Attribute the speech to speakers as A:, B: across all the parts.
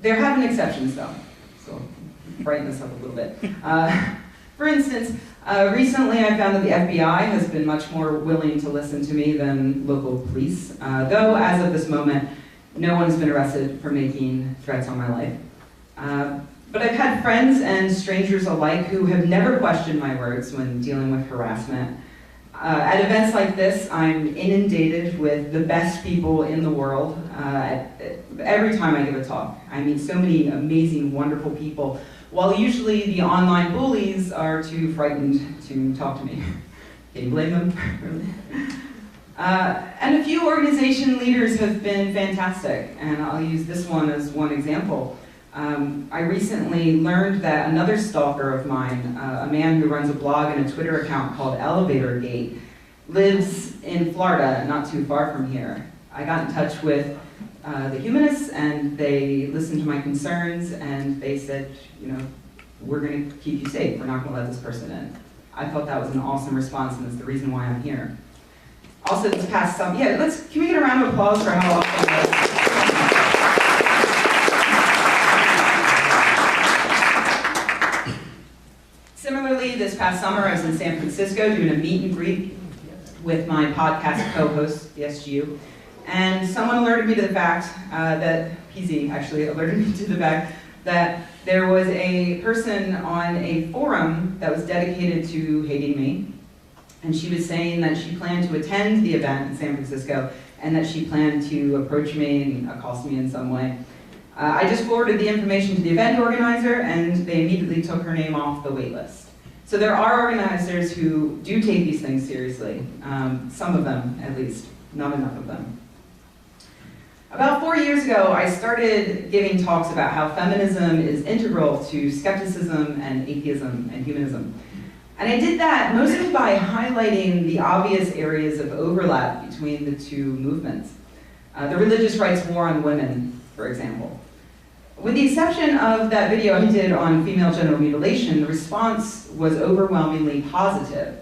A: There have been exceptions, though, so brighten this up a little bit. For instance, recently I found that the FBI has been much more willing to listen to me than local police, though as of this moment, no one's been arrested for making threats on my life. But I've had friends and strangers alike who have never questioned my words when dealing with harassment. At events like this, I'm inundated with the best people in the world. Every time I give a talk, I meet so many amazing, wonderful people, while usually the online bullies are too frightened to talk to me. Can you blame them? And a few organization leaders have been fantastic, and I'll use this one as one example. I recently learned that another stalker of mine, a man who runs a blog and a Twitter account called Elevator Gate, lives in Florida, not too far from here. I got in touch with the humanists, and they listened to my concerns, and they said, you know, we're going to keep you safe. We're not going to let this person in. I thought that was an awesome response, and it's the reason why I'm here. Also, this past summer, can we get a round of applause for how awesome that was? Similarly, this past summer, I was in San Francisco doing a meet and greet with my podcast co-host, the SGU, and someone alerted me to the fact that, PZ actually alerted me to the fact that there was a person on a forum that was dedicated to hating me, and she was saying that she planned to attend the event in San Francisco and that she planned to approach me and accost me in some way. I just forwarded the information to the event organizer, and they immediately took her name off the wait list. So there are organizers who do take these things seriously, some of them at least, not enough of them. About 4 years ago, I started giving talks about how feminism is integral to skepticism and atheism and humanism. And I did that mostly by highlighting the obvious areas of overlap between the two movements. The religious rights war on women, for example. With the exception of that video I did on female genital mutilation, the response was overwhelmingly positive.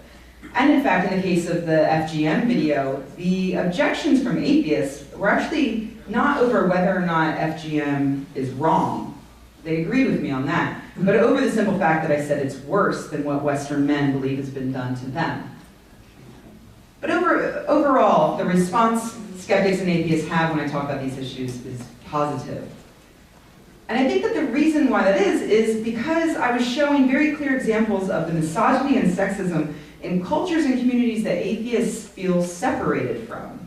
A: And in fact, in the case of the FGM video, the objections from atheists were actually not over whether or not FGM is wrong. They agreed with me on that, but over the simple fact that I said it's worse than what Western men believe has been done to them. But overall, the response skeptics and atheists have when I talk about these issues is positive. And I think that the reason why that is because I was showing very clear examples of the misogyny and sexism in cultures and communities that atheists feel separated from.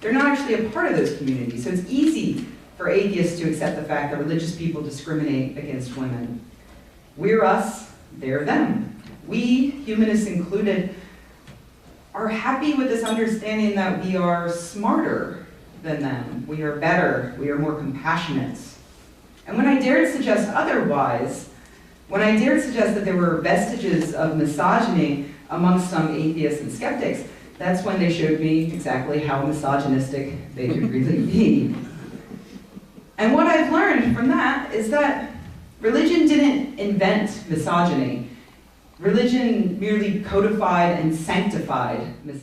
A: They're not actually a part of those communities, so it's easy for atheists to accept the fact that religious people discriminate against women. We're us, they're them. We, humanists included, are happy with this understanding that we are smarter than them. We are better, we are more compassionate. And when I dared suggest otherwise, when I dared suggest that there were vestiges of misogyny amongst some atheists and skeptics, that's when they showed me exactly how misogynistic they could really be. And what I've learned from that is that religion didn't invent misogyny. Religion merely codified and sanctified misogyny.